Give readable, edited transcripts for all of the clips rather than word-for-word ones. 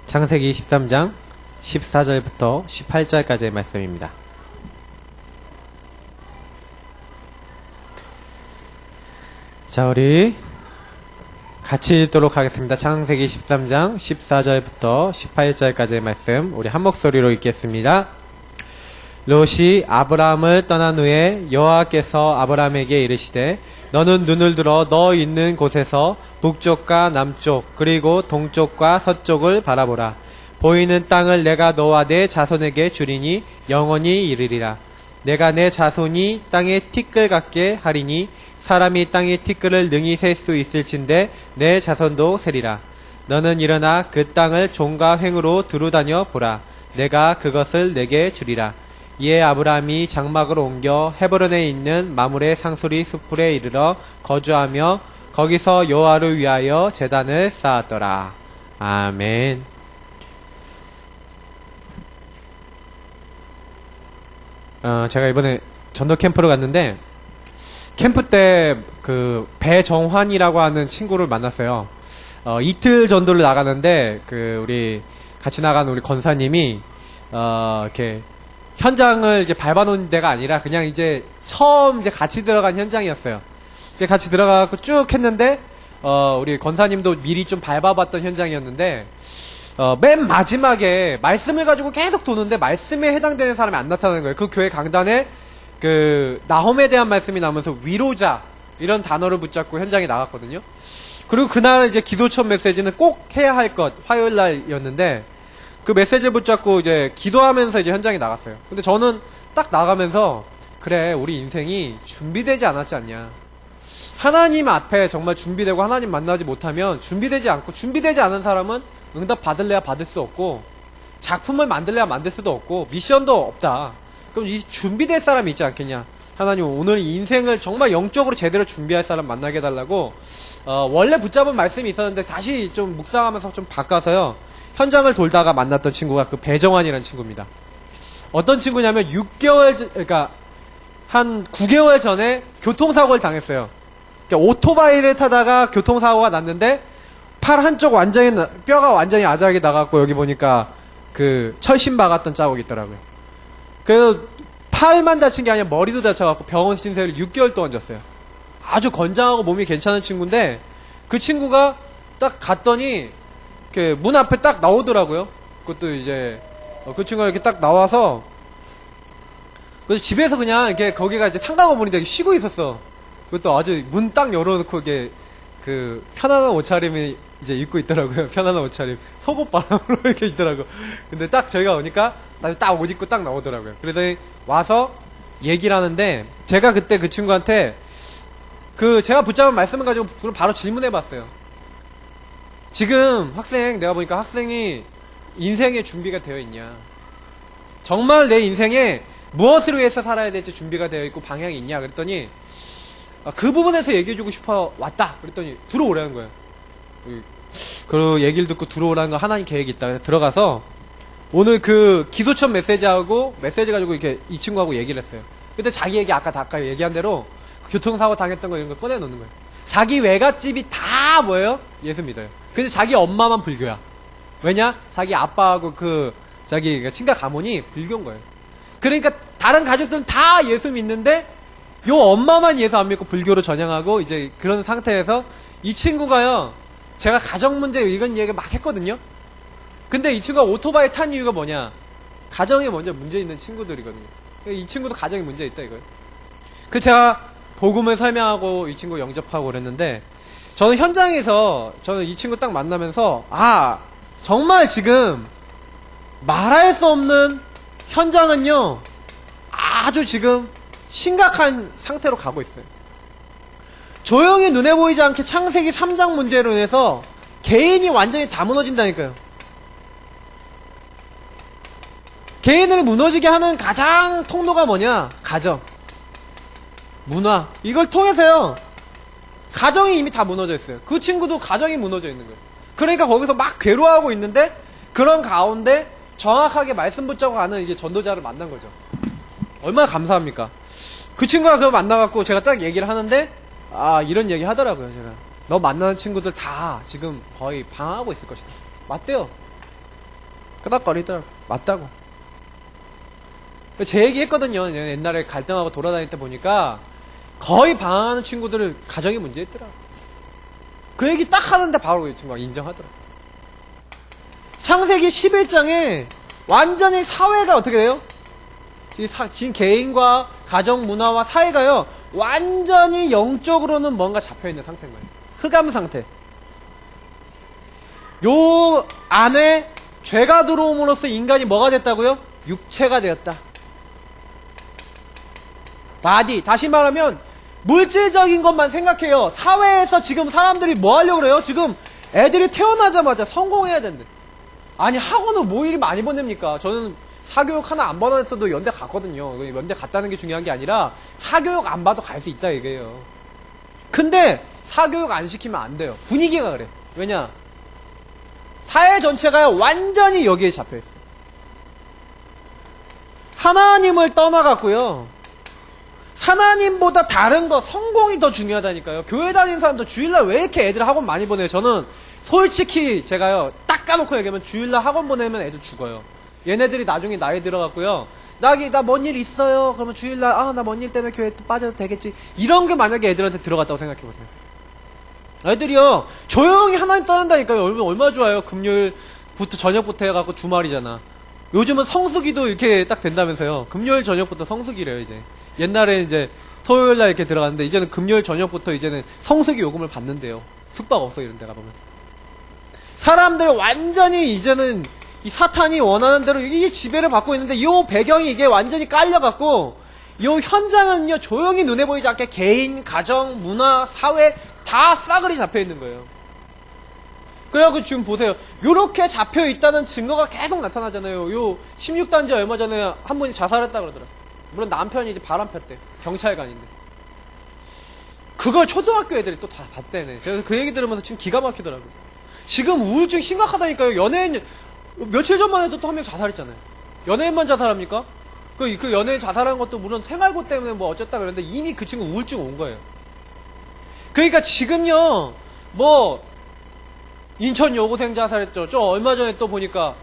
창세기 13장 14절부터 18절까지의 말씀입니다. 자, 우리 같이 읽도록 하겠습니다. 창세기 13장 14절부터 18절까지의 말씀 우리 한 목소리로 읽겠습니다. 롯이 아브라함을 떠난 후에 여호와께서 아브라함에게 이르시되 너는 눈을 들어 너 있는 곳에서 북쪽과 남쪽 그리고 동쪽과 서쪽을 바라보라. 보이는 땅을 내가 너와 내 자손에게 주리니 영원히 이르리라. 내가 내 자손이 땅의 티끌 같게 하리니 사람이 땅의 티끌을 능히 셀 수 있을진데 내 자손도 세리라. 너는 일어나 그 땅을 종과 횡으로 두루다녀 보라. 내가 그것을 내게 주리라. 이에 아브라함이 장막을 옮겨 헤브론에 있는 마므레 상수리 숲풀에 이르러 거주하며 거기서 여호와를 위하여 제단을 쌓았더라. 아멘. 제가 이번에 전도 캠프를 갔는데 캠프 때 그 배정환이라고 하는 친구를 만났어요. 이틀 전도를 나가는데 그 우리 같이 나간 우리 권사님이 이렇게 현장을 이제 밟아놓은 데가 아니라 그냥 이제 처음 이제 같이 들어간 현장이었어요. 이제 같이 들어가고 쭉 했는데 우리 권사님도 미리 좀 밟아봤던 현장이었는데 맨 마지막에 말씀을 가지고 계속 도는데 말씀에 해당되는 사람이 안 나타나는 거예요. 그 교회 강단에 그 나홈에 대한 말씀이 나오면서 위로자 이런 단어를 붙잡고 현장에 나갔거든요. 그리고 그날 이제 기도첫 메시지는 꼭 해야 할 것 화요일 날이었는데 그 메시지를 붙잡고 이제 기도하면서 이제 현장에 나갔어요. 근데 저는 딱 나가면서 그래 우리 인생이 준비되지 않았지 않냐. 하나님 앞에 정말 준비되고 하나님 만나지 못하면 준비되지 않고 준비되지 않은 사람은 응답 받을래야 받을 수 없고 작품을 만들래야 만들 수도 없고 미션도 없다. 그럼 이 준비될 사람이 있지 않겠냐. 하나님 오늘 인생을 정말 영적으로 제대로 준비할 사람 만나게 해달라고 원래 붙잡은 말씀이 있었는데 다시 좀 묵상하면서 좀 바꿔서요. 현장을 돌다가 만났던 친구가 그 배정환이라는 친구입니다. 어떤 친구냐면 6개월 그러니까 한 9개월 전에 교통사고를 당했어요. 그러니까 오토바이를 타다가 교통사고가 났는데 팔 한쪽 완전히 뼈가 완전히 아작이 나갔고 여기 보니까 그 철심 박았던 자국이 있더라고요. 그래서 팔만 다친 게 아니라 머리도 다쳐갖고 병원 신세를 6개월 동안 졌어요. 아주 건장하고 몸이 괜찮은 친구인데 그 친구가 딱 갔더니 이렇게 문 앞에 딱 나오더라고요. 그것도 이제 그 친구가 이렇게 딱 나와서 그래서 집에서 그냥 이렇게 거기가 이제 상가건물인데 이렇게 쉬고 있었어. 그것도 아주 문 딱 열어놓고 이렇게 그 편안한 옷차림이 이제 입고 있더라고요. 편안한 옷차림. 속옷 바람으로 이렇게 있더라고. 근데 딱 저희가 오니까 딱 옷 입고 딱 나오더라고요. 그래서 와서 얘기를 하는데 제가 그때 그 친구한테 그 제가 붙잡은 말씀을 가지고 바로 질문해봤어요. 지금 학생 내가 보니까 학생이 인생에 준비가 되어 있냐. 정말 내 인생에 무엇을 위해서 살아야 될지 준비가 되어 있고 방향이 있냐. 그랬더니 그 부분에서 얘기해주고 싶어 왔다. 그랬더니 들어오라는 거예요. 그 얘기를 듣고 들어오라는 거 하나님 계획이 있다. 그래서 들어가서 오늘 그 기도첫 메시지하고 메시지 가지고 이렇게 이 친구하고 얘기를 했어요. 근데 자기 얘기 아까 얘기한 대로 교통사고 당했던 거 이런 거 꺼내놓는 거예요. 자기 외갓집이 다 뭐예요? 예수 믿어요. 근데 자기 엄마만 불교야. 왜냐? 자기 아빠하고 그 자기 친가 가문이 불교인 거예요. 그러니까 다른 가족들은 다 예수 믿는데 요 엄마만 예수 안 믿고 불교로 전향하고 이제 그런 상태에서 이 친구가요. 제가 가정 문제 이런 얘기 막 했거든요. 근데 이 친구가 오토바이 탄 이유가 뭐냐? 가정에 먼저 문제 있는 친구들이거든요. 이 친구도 가정에 문제 있다 이거예요. 그 제가 복음을 설명하고 이 친구 영접하고 그랬는데 저는 현장에서 저는 이 친구 딱 만나면서 정말 지금 말할 수 없는 현장은요 아주 지금 심각한 상태로 가고 있어요. 조용히 눈에 보이지 않게 창세기 3장 문제로 인해서 개인이 완전히 다 무너진다니까요. 개인을 무너지게 하는 가장 통로가 뭐냐? 가정, 문화 이걸 통해서요 가정이 이미 다 무너져 있어요. 그 친구도 가정이 무너져 있는 거예요. 그러니까 거기서 막 괴로워하고 있는데 그런 가운데 정확하게 말씀 붙잡고 가는 이게 전도자를 만난 거죠. 얼마나 감사합니까? 그 친구가 그거 만나갖고 제가 딱 얘기를 하는데 이런 얘기 하더라고요. 제가 너 만나는 친구들 다 지금 거의 방황하고 있을 것이다. 맞대요. 끄덕거리더라고. 맞다고. 제 얘기 했거든요. 옛날에 갈등하고 돌아다닐 때 보니까 거의 방황하는 친구들을 가정이 문제 있더라. 그 얘기 딱 하는데 바로 막 인정하더라. 창세기 11장에 완전히 사회가 어떻게 돼요? 지금 개인과 가정 문화와 사회가요, 완전히 영적으로는 뭔가 잡혀있는 상태인 거예요. 흑암 상태. 요 안에 죄가 들어옴으로써 인간이 뭐가 됐다고요? 육체가 되었다. 바디. 다시 말하면 물질적인 것만 생각해요. 사회에서 지금 사람들이 뭐 하려고 그래요? 지금 애들이 태어나자마자 성공해야 된대. 아니, 학원을 뭐 이리 많이 보냅니까? 저는 사교육 하나 안 받았어도 연대 갔거든요. 연대 갔다는 게 중요한 게 아니라 사교육 안 봐도 갈 수 있다 이게요. 근데 사교육 안 시키면 안 돼요. 분위기가 그래. 왜냐? 사회 전체가 완전히 여기에 잡혀있어요. 하나님을 떠나갔고요. 하나님보다 다른 거, 성공이 더 중요하다니까요. 교회 다니는 사람도 주일날 왜 이렇게 애들 학원 많이 보내요? 저는 솔직히 제가요, 딱 까놓고 얘기하면 주일날 학원 보내면 애들 죽어요. 얘네들이 나중에 나이 들어갔고요. 나 뭔 일 있어요? 그러면 주일날, 나 뭔 일 때문에 교회 또 빠져도 되겠지. 이런 게 만약에 애들한테 들어갔다고 생각해보세요. 애들이요, 조용히 하나님 떠난다니까요. 얼마나 좋아요. 금요일부터 저녁부터 해갖고 주말이잖아. 요즘은 성수기도 이렇게 딱 된다면서요. 금요일 저녁부터 성수기래요, 이제. 옛날에 이제 토요일날 이렇게 들어갔는데, 이제는 금요일 저녁부터 이제는 성수기 요금을 받는데요. 숙박 없어, 이런 데 가보면. 사람들 완전히 이제는 이 사탄이 원하는 대로 이게 지배를 받고 있는데, 이 배경이 이게 완전히 깔려갖고, 이 현장은요, 조용히 눈에 보이지 않게 개인, 가정, 문화, 사회 다 싸그리 잡혀 있는 거예요. 그래갖고 지금 보세요. 요렇게 잡혀 있다는 증거가 계속 나타나잖아요. 요 16단지 얼마 전에 한 분이 자살했다 그러더라. 물론 남편이 이제 바람 폈대. 경찰관인데. 그걸 초등학교 애들이 또 다 봤대네. 제가 그 얘기 들으면서 지금 기가 막히더라고요. 지금 우울증 심각하다니까요. 연예인, 며칠 전만 해도 또 한 명 자살했잖아요. 연예인만 자살합니까? 그 연예인 자살한 것도 물론 생활고 때문에 뭐 어쨌다 그랬는데 이미 그 친구 우울증 온 거예요. 그러니까 지금요, 인천 여고생 자살했죠. 얼마 전에 또 보니까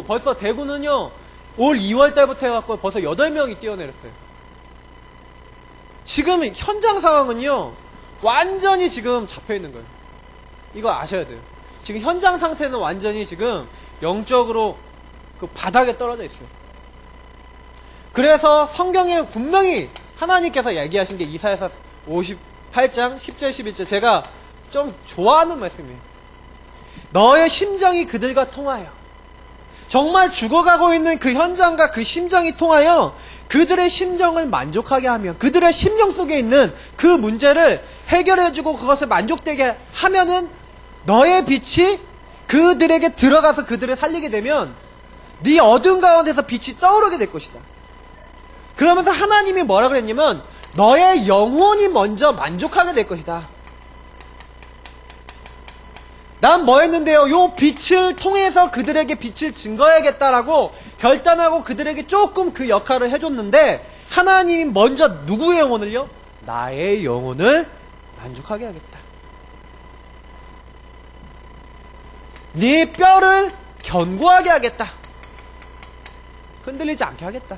벌써 대구는요, 올 2월 달부터 해갖고 벌써 8명이 뛰어내렸어요. 지금 현장 상황은요, 완전히 지금 잡혀있는 거예요. 이거 아셔야 돼요. 지금 현장 상태는 완전히 지금 영적으로 그 바닥에 떨어져 있어요. 그래서 성경에 분명히 하나님께서 얘기하신 게 이사야서 58장 10절 11절 제가 좀 좋아하는 말씀이에요. 너의 심정이 그들과 통하여, 정말 죽어가고 있는 그 현장과 그 심정이 통하여 그들의 심정을 만족하게 하며 그들의 심령 속에 있는 그 문제를 해결해주고 그것을 만족되게 하면은 너의 빛이 그들에게 들어가서 그들을 살리게 되면 네 어두운 가운데서 빛이 떠오르게 될 것이다. 그러면서 하나님이 뭐라 그랬냐면 너의 영혼이 먼저 만족하게 될 것이다. 난 뭐 했는데요? 요 빛을 통해서 그들에게 빛을 증거해야겠다라고 결단하고 그들에게 조금 그 역할을 해줬는데 하나님이 먼저 누구의 영혼을요? 나의 영혼을 만족하게 하겠다. 네 뼈를 견고하게 하겠다. 흔들리지 않게 하겠다.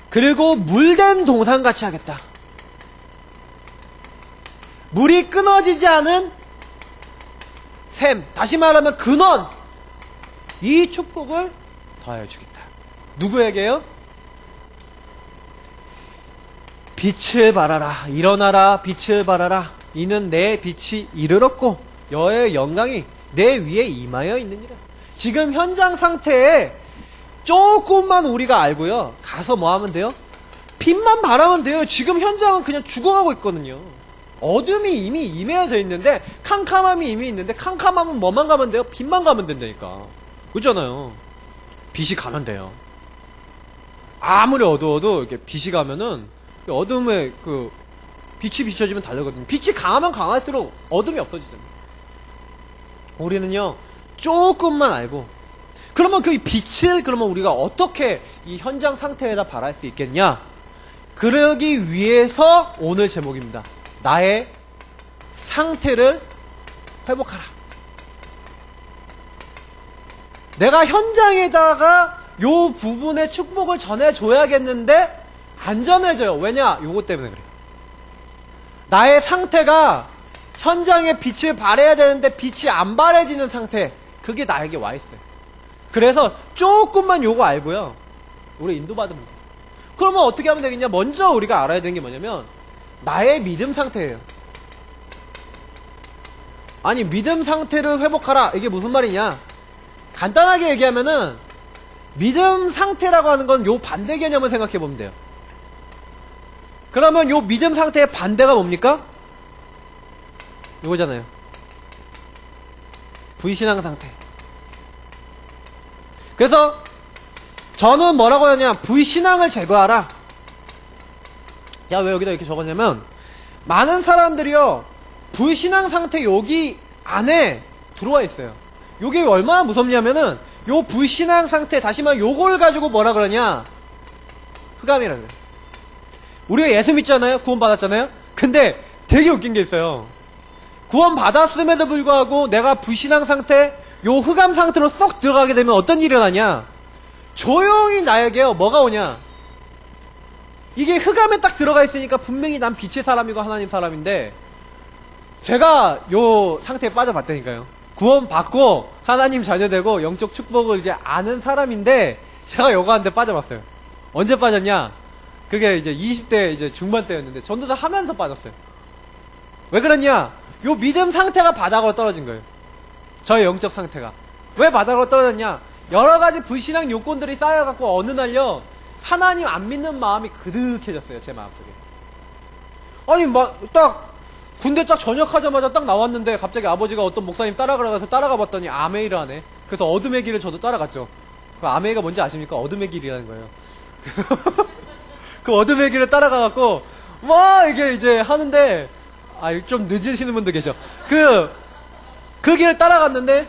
그리고 물된 동산같이 하겠다. 물이 끊어지지 않은 샘, 다시 말하면 근원, 이 축복을 더해주겠다. 누구에게요? 빛을 발하라, 일어나라, 빛을 발하라. 이는 내 빛이 이르렀고 여의 영광이 내 위에 임하여 있느니라. 지금 현장 상태에 조금만 우리가 알고요, 가서 뭐 하면 돼요? 빛만 바라면 돼요. 지금 현장은 그냥 죽어가고 있거든요. 어둠이 이미 임해야 돼 있는데, 캄캄함이 이미 있는데, 캄캄함은 뭐만 가면 돼요? 빛만 가면 된다니까. 그렇잖아요. 빛이 가면 돼요. 아무리 어두워도 이렇게 빛이 가면은 어둠에 그 빛이 비춰지면 다르거든요. 빛이 강하면 강할수록 어둠이 없어지잖아요. 우리는요, 조금만 알고, 그러면 그 빛을 그러면 우리가 어떻게 이 현장 상태에다 발할 수 있겠냐? 그러기 위해서 오늘 제목입니다. 나의 상태를 회복하라. 내가 현장에다가 요 부분에 축복을 전해줘야겠는데 안 전해져요. 왜냐? 요거 때문에 그래요. 나의 상태가 현장에 빛을 발해야 되는데 빛이 안 발해지는 상태, 그게 나에게 와 있어요. 그래서 조금만 요거 알고요, 우리 인도받으면 돼요. 그러면 어떻게 하면 되겠냐? 먼저 우리가 알아야 되는 게 뭐냐면 나의 믿음 상태예요. 아니, 믿음 상태를 회복하라, 이게 무슨 말이냐? 간단하게 얘기하면은 믿음 상태라고 하는 건 요 반대 개념을 생각해 보면 돼요. 그러면 요 믿음 상태의 반대가 뭡니까? 요거잖아요. 불신앙 상태. 그래서 저는 뭐라고 하냐, 불신앙을 제거하라. 제가 왜 여기다 이렇게 적었냐면, 많은 사람들이요, 불신앙 상태 여기 안에 들어와 있어요. 요게 얼마나 무섭냐면은, 요 불신앙 상태, 다시 말해 요걸 가지고 뭐라 그러냐, 흑암이라 그래요. 우리가 예수 믿잖아요. 구원 받았잖아요. 근데 되게 웃긴 게 있어요. 구원 받았음에도 불구하고 내가 불신앙 상태, 요 흑암 상태로 쏙 들어가게 되면 어떤 일이 일어나냐, 조용히 나에게요 뭐가 오냐, 이게 흑암에 딱 들어가 있으니까 분명히 난 빛의 사람이고 하나님 사람인데, 제가 요 상태에 빠져봤다니까요. 구원 받고 하나님 자녀되고 영적 축복을 이제 아는 사람인데, 제가 요거 한데 빠져봤어요. 언제 빠졌냐, 그게 이제 20대 이제 중반 때였는데, 전도사 하면서 빠졌어요. 왜 그랬냐, 요 믿음 상태가 바닥으로 떨어진 거예요. 저의 영적 상태가. 왜 바닥으로 떨어졌냐, 여러가지 불신앙 요건들이 쌓여갖고 어느 날요, 하나님 안 믿는 마음이 그득해졌어요. 제 마음속에. 아니 막 딱 군대 딱 전역하자마자 딱 나왔는데 갑자기 아버지가 어떤 목사님 따라가서 따라가 봤더니 아메이를 하네. 그래서 어둠의 길을 저도 따라갔죠. 그 아메이가 뭔지 아십니까? 어둠의 길이라는 거예요. 그 어둠의 길을 따라가갖고 막 이게 이제 하는데, 좀 늦으시는 분도 계셔. 그 길을 따라갔는데,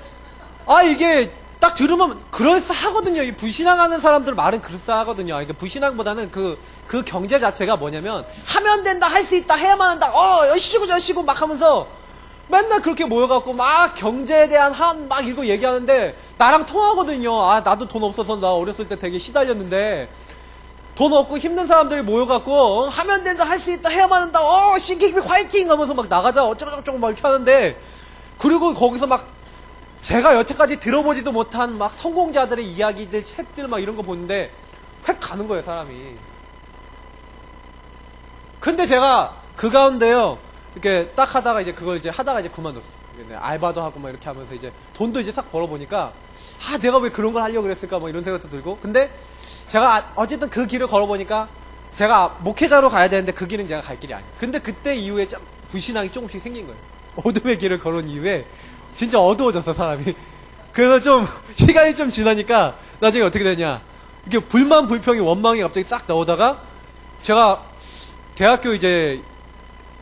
이게 딱 들으면 그럴싸하거든요. 이 불신앙하는 사람들 말은 그럴싸하거든요. 그러니까 불신앙보다는 그 경제 자체가 뭐냐면, 하면 된다, 할 수 있다, 해야만 한다, 여시고 막 하면서 맨날 그렇게 모여갖고 막 경제에 대한 막 이거 얘기하는데, 나랑 통하거든요. 나도 돈 없어서 나 어렸을 때 되게 시달렸는데, 돈 없고 힘든 사람들이 모여갖고 하면 된다, 할 수 있다, 해야만 한다, 신기비 화이팅 하면서 막 나가자, 어쩌고저쩌고 막 이렇게 하는데, 그리고 거기서 막 제가 여태까지 들어보지도 못한 막 성공자들의 이야기들, 책들 막 이런 거 보는데 획 가는 거예요, 사람이. 근데 제가 그 가운데요, 이렇게 딱 하다가 이제 그걸 이제 하다가 이제 그만뒀어. 알바도 하고 막 이렇게 하면서 이제 돈도 이제 싹 벌어보니까, 내가 왜 그런 걸 하려고 그랬을까 뭐 이런 생각도 들고. 근데 제가 어쨌든 그 길을 걸어보니까, 제가 목회자로 가야 되는데 그 길은 제가 갈 길이 아니에요. 근데 그때 이후에 좀 불신앙이 조금씩 생긴 거예요. 어둠의 길을 걸은 이후에 진짜 어두워졌어, 사람이. 그래서 좀 시간이 좀 지나니까 나중에 어떻게 되냐, 이게 불만 불평이 원망이 갑자기 싹 나오다가, 제가 대학교 이제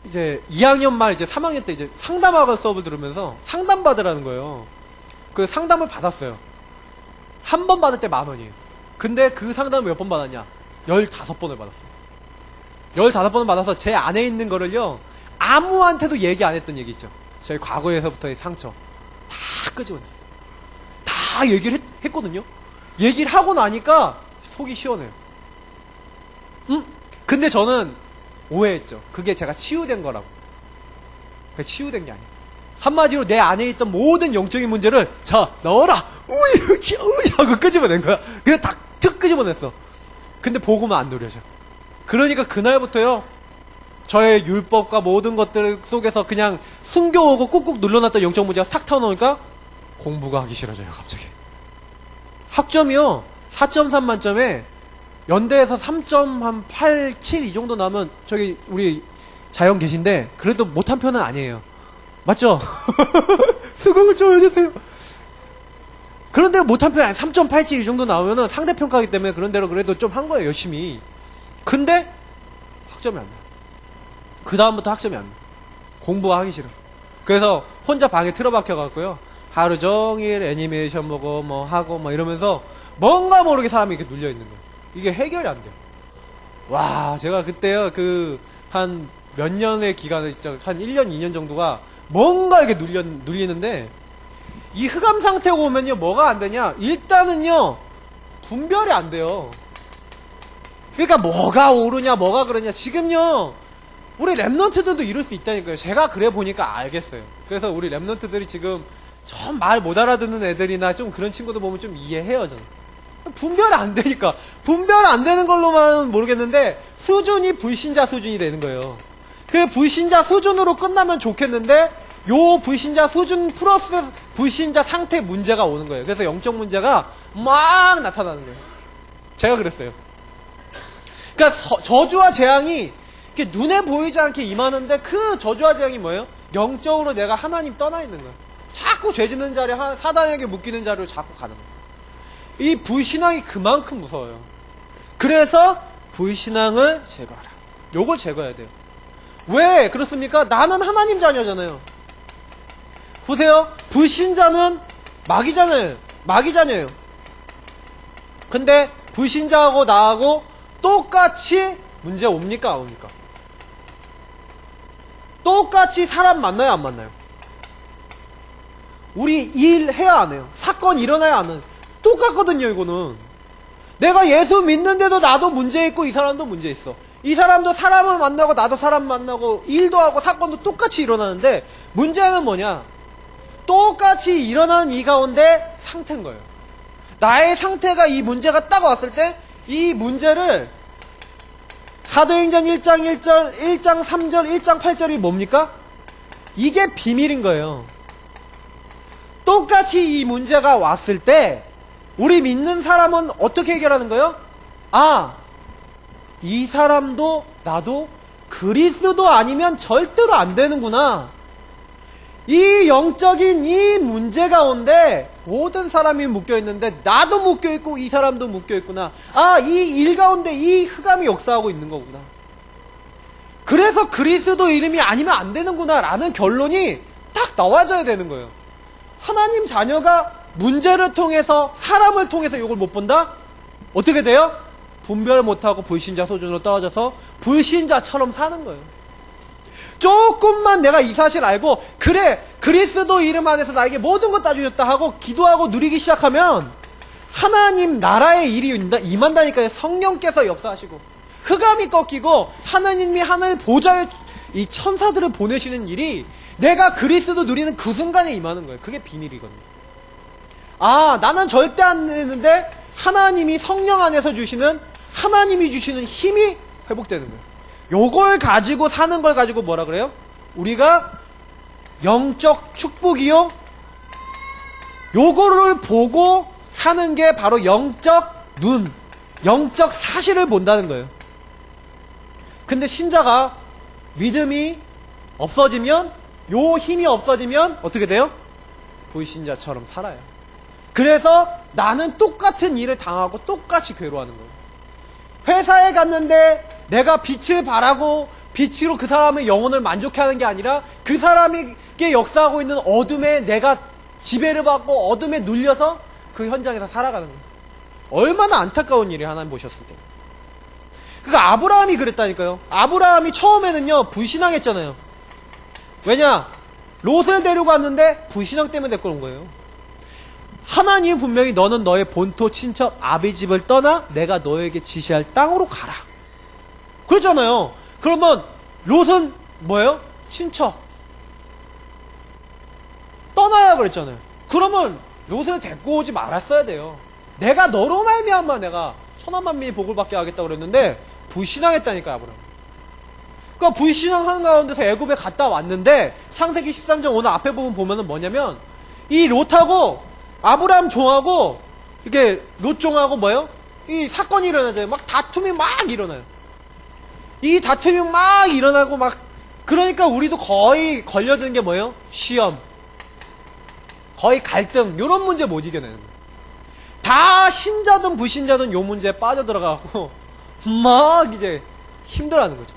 2학년 말 이제 3학년 때 이제 상담학원 수업을 들으면서 상담 받으라는 거예요. 그 상담을 받았어요. 한 번 받을 때 10,000원이에요. 근데 그 상담을 몇 번 받았냐, 15번을 받았어요. 15번을 받아서 제 안에 있는 거를요, 아무한테도 얘기 안 했던 얘기 있죠. 저희 과거에서부터의 상처 다 끄집어냈어요. 다 얘기를 했거든요. 얘기를 하고 나니까 속이 시원해요. 근데 저는 오해했죠. 그게 제가 치유된 거라고. 그게 치유된 게 아니에요. 한마디로 내 안에 있던 모든 영적인 문제를 자 넣어라, 우이 하고 끄집어낸 거야. 그냥 탁 끄집어냈어. 근데 복음은 안 누려져. 그러니까 그날부터요, 저의 율법과 모든 것들 속에서 그냥 숨겨오고 꾹꾹 눌러놨던 영적 문제가 탁 털어놓으니까 공부가 하기 싫어져요, 갑자기. 학점이요, 4.3 만점에 연대에서 3.87 이 정도 나오면, 저기 우리 자연 계신데 그래도 못한 편은 아니에요. 맞죠? 수긍을 좀 해주세요. 그런데 못한 편이 아니에요. 3.87 이 정도 나오면은 상대평가이기 때문에 그런 대로 그래도 좀 한 거예요, 열심히. 근데 학점이 안 나요. 그 다음부터 학점이 안 나요. 공부가 하기 싫어. 그래서 혼자 방에 틀어박혀갖고요, 하루 종일 애니메이션 보고 뭐 하고 뭐 이러면서 뭔가 모르게 사람이 이렇게 눌려있는 거예요. 이게 해결이 안 돼요. 와, 제가 그때요, 한 몇 년의 기간을, 한 1년, 2년 정도가 뭔가 이렇게 눌리는데, 이 흑암 상태가 오면요, 뭐가 안 되냐? 일단은요, 분별이 안 돼요. 그러니까 뭐가 오르냐, 뭐가 그러냐. 지금요, 우리 랩런트들도 이럴 수 있다니까요. 제가 그래 보니까 알겠어요. 그래서 우리 랩런트들이 지금 좀 말 못 알아듣는 애들이나 좀 그런 친구들 보면 좀 이해해요, 저는. 분별이 안 되니까. 분별 안 되는 걸로만 모르겠는데, 수준이 불신자 수준이 되는 거예요. 그 불신자 수준으로 끝나면 좋겠는데, 요 불신자 수준 플러스 불신자 상태 문제가 오는 거예요. 그래서 영적 문제가 막 나타나는 거예요. 제가 그랬어요. 그러니까 저주와 재앙이 이렇게 눈에 보이지 않게 임하는데, 그 저주와 재앙이 뭐예요? 영적으로 내가 하나님 떠나 있는 거예요. 자꾸 죄 짓는 자리에 사단에게 묶이는 자리로 자꾸 가는 거예요. 이 불신앙이 그만큼 무서워요. 그래서 불신앙을 제거하라. 요걸 제거해야 돼요. 왜 그렇습니까? 나는 하나님 자녀잖아요. 보세요. 불신자는 마귀잖아요. 마귀자녀예요. 근데 불신자하고 나하고 똑같이 문제 옵니까? 안 옵니까? 똑같이 사람 만나요? 안 만나요? 우리 일 해야 안 해요? 사건 일어나야 안 해요? 똑같거든요, 이거는. 내가 예수 믿는데도 나도 문제 있고 이 사람도 문제 있어. 이 사람도 사람을 만나고 나도 사람 만나고 일도 하고 사건도 똑같이 일어나는데, 문제는 뭐냐? 똑같이 일어나는 이 가운데 상태인 거예요. 나의 상태가 이 문제가 딱 왔을 때 이 문제를 사도행전 1장 1절, 1장 3절, 1장 8절이 뭡니까? 이게 비밀인 거예요. 똑같이 이 문제가 왔을 때 우리 믿는 사람은 어떻게 해결하는 거예요? 아, 이 사람도 나도 그리스도 아니면 절대로 안 되는구나. 이 영적인 이 문제 가운데 모든 사람이 묶여있는데 나도 묶여있고 이 사람도 묶여있구나. 아, 이 일 가운데 이 흑암이 역사하고 있는 거구나. 그래서 그리스도 이름이 아니면 안 되는구나 라는 결론이 딱 나와줘야 되는 거예요. 하나님 자녀가 문제를 통해서, 사람을 통해서 이걸 못 본다? 어떻게 돼요? 분별 못하고 불신자 수준으로 떨어져서 불신자처럼 사는 거예요. 조금만 내가 이 사실 알고, 그래, 그리스도 이름 안에서 나에게 모든 것 다 주셨다 하고 기도하고 누리기 시작하면 하나님 나라의 일이 임한다니까요. 성령께서 역사하시고 흑암이 꺾이고 하나님이 하늘 보좌에 이 천사들을 보내시는 일이 내가 그리스도 누리는 그 순간에 임하는 거예요. 그게 비밀이거든요. 아, 나는 절대 안 되는데 하나님이 성령 안에서 주시는, 하나님이 주시는 힘이 회복되는 거예요. 요걸 가지고 사는 걸 가지고 뭐라 그래요? 우리가 영적 축복이요? 요거를 보고 사는 게 바로 영적 눈, 영적 사실을 본다는 거예요. 근데 신자가 믿음이 없어지면, 요 힘이 없어지면 어떻게 돼요? 불신자처럼 살아요. 그래서 나는 똑같은 일을 당하고 똑같이 괴로워하는 거예요. 회사에 갔는데 내가 빛을 발하고 빛으로 그 사람의 영혼을 만족해 하는 게 아니라 그 사람에게 역사하고 있는 어둠에 내가 지배를 받고 어둠에 눌려서 그 현장에서 살아가는 거예요. 얼마나 안타까운 일이 하나님 보셨을 때. 그러니까 아브라함이 그랬다니까요. 아브라함이 처음에는요 불신앙했잖아요. 왜냐? 롯을 데리고 왔는데 불신앙 때문에 데리고 온 거예요. 하나님 분명히 너는 너의 본토 친척 아비 집을 떠나 내가 너에게 지시할 땅으로 가라. 그랬잖아요. 그러면 롯은 뭐예요? 친척. 떠나야 그랬잖아요. 그러면 롯을 데리고 오지 말았어야 돼요. 내가 너로 말미암아 내가 천하만민이 복을 받게 하겠다고 그랬는데 불신앙했다니까 아브라함. 그러니까 불신앙하는 가운데서 애굽에 갔다 왔는데 창세기 13장 오늘 앞에 부분 보면은 뭐냐면 이 롯하고 아브라함 종하고 이게 롯 종하고 뭐예요? 이 사건이 일어나잖아요. 막 다툼이 막 일어나요. 이 다툼이 막 일어나고 막 그러니까 우리도 거의 걸려드는 게 뭐예요? 시험, 거의 갈등 이런 문제 못 이겨내는 거예요. 다 신자든 불신자든 요 문제에 빠져들어가고 막 이제 힘들어하는 거죠.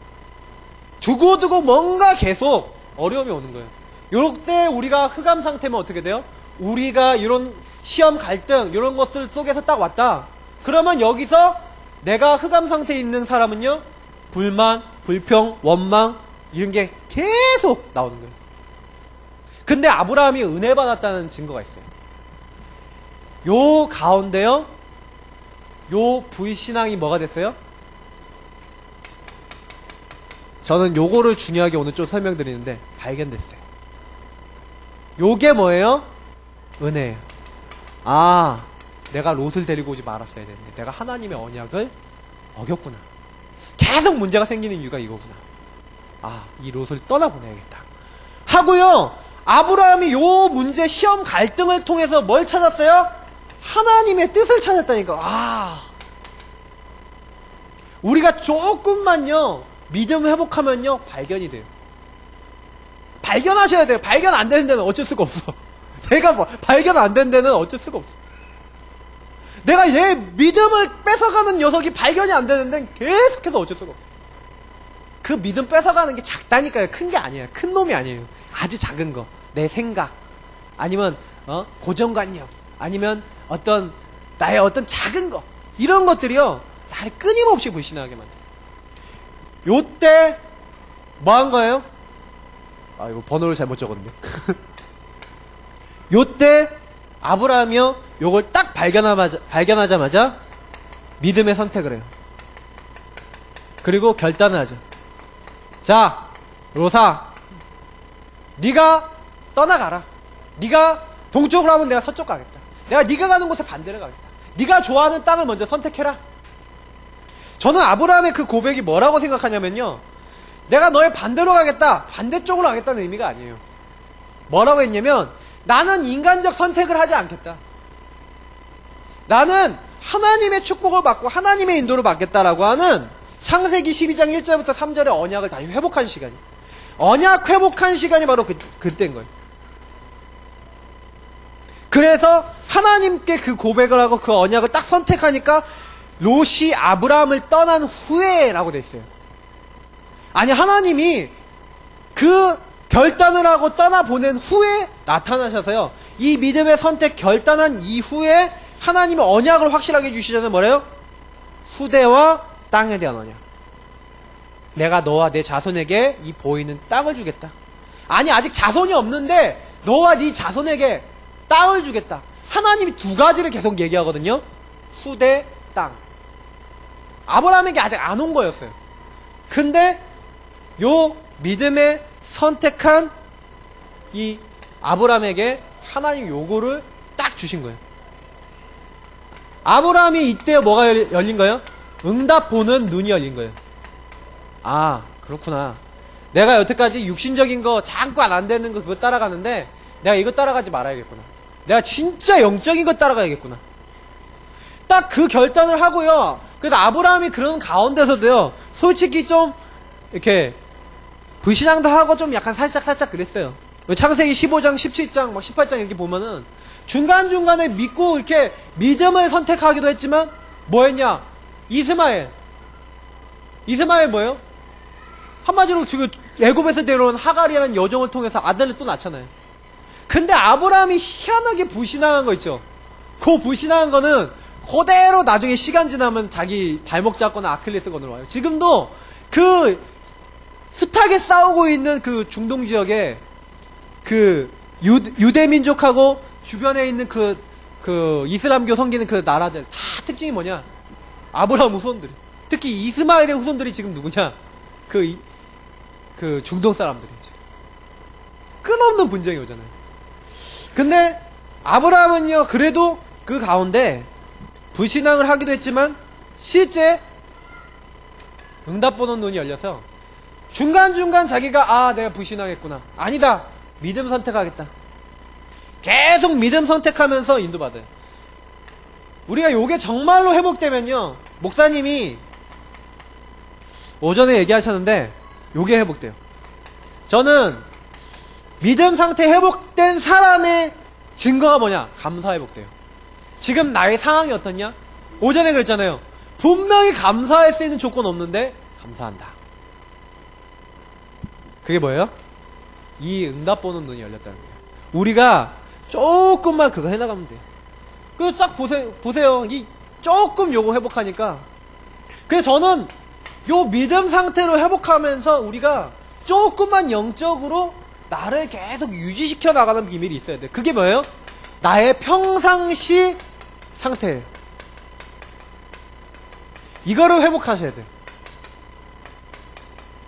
두고두고 뭔가 계속 어려움이 오는 거예요. 요럴 때 우리가 흑암 상태면 어떻게 돼요? 우리가 이런 시험, 갈등 이런 것들 속에서 딱 왔다. 그러면 여기서 내가 흑암 상태에 있는 사람은요 불만, 불평, 원망 이런 게 계속 나오는 거예요. 근데 아브라함이 은혜 받았다는 증거가 있어요. 요 가운데요, 요 불신앙이 뭐가 됐어요? 저는 요거를 중요하게 오늘 좀 설명드리는데 발견됐어요. 요게 뭐예요? 은혜예요. 아, 내가 롯을 데리고 오지 말았어야 되는데 내가 하나님의 언약을 어겼구나. 계속 문제가 생기는 이유가 이거구나. 아, 이 롯을 떠나보내야겠다 하고요, 아브라함이 요 문제, 시험, 갈등을 통해서 뭘 찾았어요? 하나님의 뜻을 찾았다니까. 아, 우리가 조금만요 믿음 회복하면요 발견이 돼요. 발견하셔야 돼요. 발견 안 되는 데는 어쩔 수가 없어. 내가 뭐 발견 안 된 데는 어쩔 수가 없어. 내가 얘 믿음을 뺏어가는 녀석이 발견이 안 되는 데는 계속해서 어쩔 수가 없어. 그 믿음 뺏어가는 게 작다니까요. 큰 게 아니에요. 큰 놈이 아니에요. 아주 작은 거. 내 생각, 아니면 고정관념, 아니면 나의 어떤 작은 거, 이런 것들이요 나를 끊임없이 불신하게 만들어요. 요때 뭐 한 거예요? 아, 이거 번호를 잘못 적었네. 요때 아브라함이요 요걸 딱 발견하자마자 믿음의 선택을 해요. 그리고 결단을 하죠. 자, 롯아, 네가 떠나가라. 네가 동쪽으로 하면 내가 서쪽 가겠다. 내가 네가 가는 곳에 반대를 가겠다. 네가 좋아하는 땅을 먼저 선택해라. 저는 아브라함의 그 고백이 뭐라고 생각하냐면요, 내가 너의 반대로 가겠다, 반대쪽으로 가겠다는 의미가 아니에요. 뭐라고 했냐면, 나는 인간적 선택을 하지 않겠다. 나는 하나님의 축복을 받고 하나님의 인도를 받겠다라고 하는 창세기 12장 1절부터 3절의 언약을 다시 회복한 시간이, 언약 회복한 시간이 바로 그때인 거예요. 그래서 하나님께 그 고백을 하고 그 언약을 딱 선택하니까 롯이 아브라함을 떠난 후에라고 돼 있어요. 아니, 하나님이 그 결단을 하고 떠나보낸 후에 나타나셔서요, 이 믿음의 선택 결단한 이후에 하나님의 언약을 확실하게 해주시잖아요. 뭐래요? 후대와 땅에 대한 언약. 내가 너와 내 자손에게 이 보이는 땅을 주겠다. 아니, 아직 자손이 없는데 너와 네 자손에게 땅을 주겠다. 하나님이 두 가지를 계속 얘기하거든요. 후대, 땅. 아브라함에게 아직 안 온 거였어요. 근데 요 믿음에 선택한 이 아브라함에게 하나님 요거를 딱 주신 거예요. 아브라함이 이때 뭐가 열린 거예요? 응답 보는 눈이 열린 거예요. 아, 그렇구나. 내가 여태까지 육신적인 거, 잠깐 안 되는 거 그거 따라가는데 내가 이거 따라가지 말아야겠구나. 내가 진짜 영적인 거 따라가야겠구나. 딱 그 결단을 하고요. 그래서 아브라함이 그런 가운데서도요, 솔직히 좀 이렇게 불신앙도 하고 좀 약간 살짝 그랬어요. 창세기 15장, 17장, 18장 이렇게 보면은 중간중간에 믿고 이렇게 믿음을 선택하기도 했지만 뭐 했냐? 이스마엘 뭐예요? 한마디로 지금 애굽에서 데려온 하갈이라는 여종을 통해서 아들을 또 낳잖아요. 근데 아브라함이 희한하게 불신앙한 거 있죠? 그 불신앙한 거는 그대로 나중에 시간 지나면 자기 발목 잡거나 아킬레스건으로 와요. 지금도 그 숱하게 싸우고 있는 그 중동 지역에 그 유대민족하고 주변에 있는 그 이슬람교 섬기는 그 나라들 다 특징이 뭐냐? 아브라함 후손들이. 특히 이스마엘의 후손들이 지금 누구냐? 그 중동 사람들이지. 끝없는 분쟁이 오잖아요. 근데 아브라함은요, 그래도 그 가운데 불신앙을 하기도 했지만 실제 응답 보는 눈이 열려서 중간중간 자기가 내가 불신하겠구나. 아니다. 믿음 선택하겠다. 계속 믿음 선택하면서 인도받아요. 우리가 요게 정말로 회복되면요, 목사님이 오전에 얘기하셨는데 요게 회복돼요. 저는 믿음 상태 회복된 사람의 증거가 뭐냐? 감사 회복돼요. 지금 나의 상황이 어떻냐? 오전에 그랬잖아요. 분명히 감사할 수 있는 조건 없는데 감사한다. 그게 뭐예요? 이 응답 보는 눈이 열렸다는 거예요. 우리가 조금만 그거 해나가면 돼요. 그래서 쫙 보세요. 이 조금 요거 회복하니까. 그래서 저는 요 믿음 상태로 회복하면서 우리가 조금만 영적으로 나를 계속 유지시켜 나가는 비밀이 있어야 돼. 그게 뭐예요? 나의 평상시 상태예요. 이거를 회복하셔야 돼.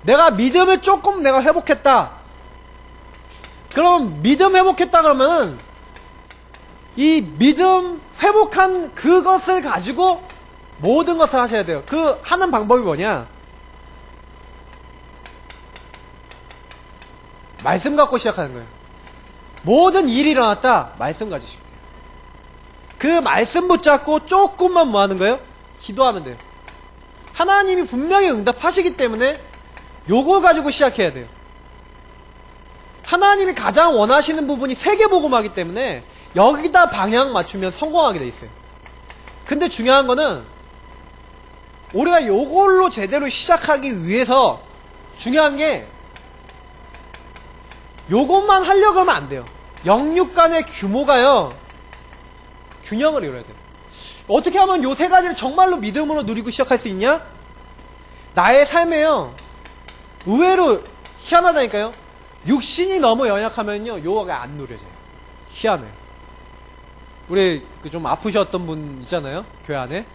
내가 믿음을 조금 내가 회복했다. 그럼 믿음 회복했다 그러면 이 믿음 회복한 그것을 가지고 모든 것을 하셔야 돼요. 그 하는 방법이 뭐냐? 말씀 갖고 시작하는 거예요. 모든 일이 일어났다. 말씀 가지시면 돼요. 그 말씀 붙잡고 조금만 뭐 하는 거예요? 기도하면 돼요. 하나님이 분명히 응답하시기 때문에 요걸 가지고 시작해야 돼요. 하나님이 가장 원하시는 부분이 세계복음하기 때문에 여기다 방향 맞추면 성공하게 돼 있어요. 근데 중요한 거는 우리가 요걸로 제대로 시작하기 위해서 중요한 게 요것만 하려고 하면 안 돼요. 영육 간의 규모가요, 균형을 이뤄야 돼요. 어떻게 하면 요 세 가지를 정말로 믿음으로 누리고 시작할 수 있냐? 나의 삶에요, 의외로 희한하다니까요. 육신이 너무 연약하면요, 요가 안 누려져요. 희한해요. 우리 좀 아프셨던 분 있잖아요, 교회 안에.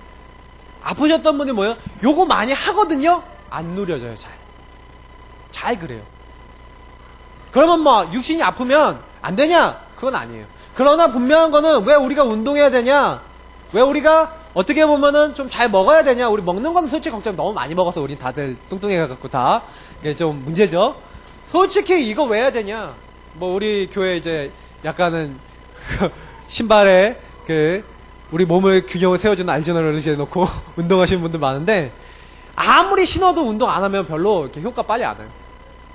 아프셨던 분이 뭐예요? 요거 많이 하거든요? 안 누려져요, 잘 그래요. 그러면 뭐 육신이 아프면 안 되냐? 그건 아니에요. 그러나 분명한 거는 왜 우리가 운동해야 되냐? 왜 우리가 어떻게 보면은 좀 잘 먹어야 되냐? 우리 먹는 건 솔직히 걱정, 너무 많이 먹어서 우린 다들 뚱뚱해갖고 다 이게 좀 문제죠. 솔직히 이거 왜 해야 되냐? 뭐 우리 교회 이제 약간은 신발에 우리 몸을 균형을 세워주는 알지널을 놓고 운동하시는 분들 많은데 아무리 신어도 운동 안 하면 별로 이렇게 효과 빨리 안 와요.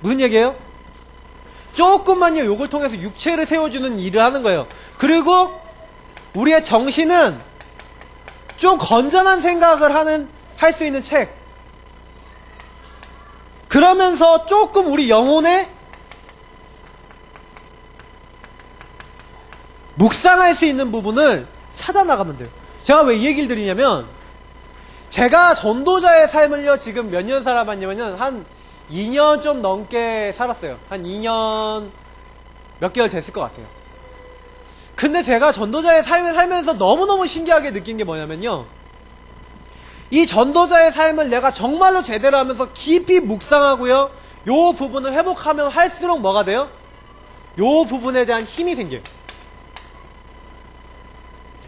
무슨 얘기예요? 조금만요, 요걸 통해서 육체를 세워주는 일을 하는 거예요. 그리고 우리의 정신은 좀 건전한 생각을 할 수 있는 책. 그러면서 조금 우리 영혼에 묵상할 수 있는 부분을 찾아 나가면 돼요. 제가 왜 이 얘기를 드리냐면, 제가 전도자의 삶을요, 지금 몇 년 살아봤냐면요, 한 2년 좀 넘게 살았어요. 한 2년 몇 개월 됐을 것 같아요. 근데 제가 전도자의 삶을 살면서 너무너무 신기하게 느낀 게 뭐냐면요, 이 전도자의 삶을 내가 정말로 제대로 하면서 깊이 묵상하고요, 요 부분을 회복하면 할수록 뭐가 돼요? 요 부분에 대한 힘이 생겨요.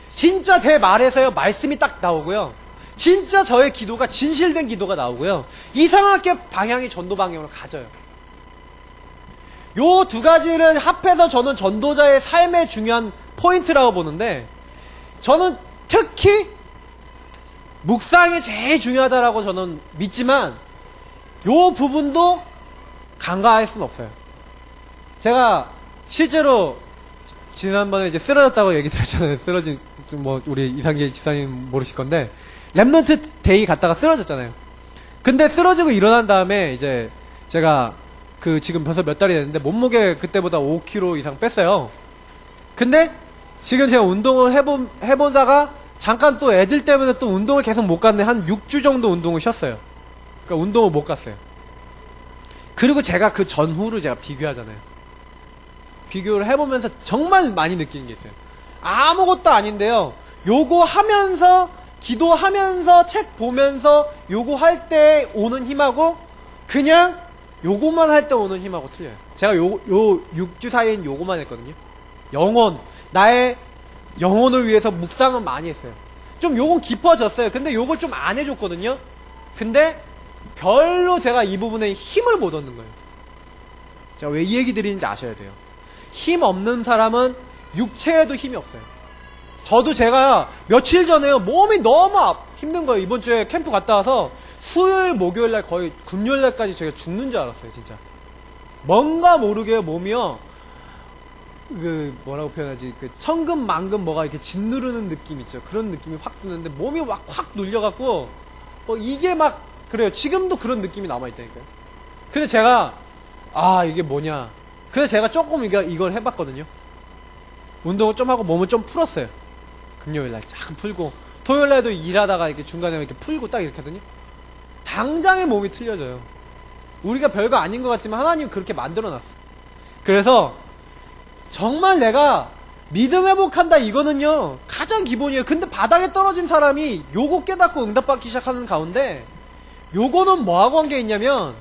진짜 제 말에서요, 말씀이 딱 나오고요, 진짜 저의 기도가 진실된 기도가 나오고요, 이상하게 방향이 전도 방향으로 가져요. 요 두 가지를 합해서 저는 전도자의 삶의 중요한 포인트라고 보는데, 저는 특히 묵상이 제일 중요하다라고 저는 믿지만, 요 부분도 간과할 수는 없어요. 제가 실제로 지난번에 이제 쓰러졌다고 얘기 드렸잖아요. 뭐 우리 이상계 집사님 모르실 건데, 랩넌트 데이 갔다가 쓰러졌잖아요. 근데 쓰러지고 일어난 다음에 이제 제가 지금 벌써 몇 달이 됐는데 몸무게 그때보다 5kg 이상 뺐어요. 근데 지금 제가 운동을 해보다가 잠깐 또 애들 때문에 또 운동을 계속 못 갔네. 한 6주 정도 운동을 쉬었어요. 그러니까 운동을 못 갔어요. 그리고 제가 그 전후를 제가 비교하잖아요. 비교를 해보면서 정말 많이 느끼는 게 있어요. 아무것도 아닌데요, 요거 하면서 기도하면서 책 보면서 요거 할 때 오는 힘하고 그냥 요거만 할 때 오는 힘하고 틀려요. 제가 요 6주 사이엔 요거만 했거든요. 나의 영혼을 위해서 묵상은 많이 했어요. 좀 요건 깊어졌어요. 근데 요걸 좀 안 해줬거든요. 근데 별로 제가 이 부분에 힘을 못 얻는 거예요. 제가 왜 이 얘기 드리는지 아셔야 돼요. 힘 없는 사람은 육체에도 힘이 없어요. 저도 제가 며칠 전에요, 몸이 너무 힘든 거예요. 이번 주에 캠프 갔다 와서 수요일, 목요일날 거의 금요일날까지 제가 죽는 줄 알았어요, 진짜. 뭔가 모르게 몸이요, 뭐라고 표현하지, 천근만근 뭐가 이렇게 짓누르는 느낌 있죠. 그런 느낌이 확 드는데 몸이 막 확 눌려갖고, 이게 막 그래요. 지금도 그런 느낌이 남아있다니까요. 그래서 제가 이게 뭐냐, 그래서 제가 조금 이걸 해봤거든요. 운동을 좀 하고 몸을 좀 풀었어요. 금요일날 쫙 풀고, 토요일날도 일하다가 이렇게 중간에 이렇게 풀고 딱 이렇게 하더니 당장에 몸이 틀려져요. 우리가 별거 아닌 것 같지만 하나님은 그렇게 만들어놨어. 그래서 정말 내가 믿음 회복한다 이거는요 가장 기본이에요. 근데 바닥에 떨어진 사람이 요거 깨닫고 응답받기 시작하는 가운데 요거는 뭐하고 관계 있냐면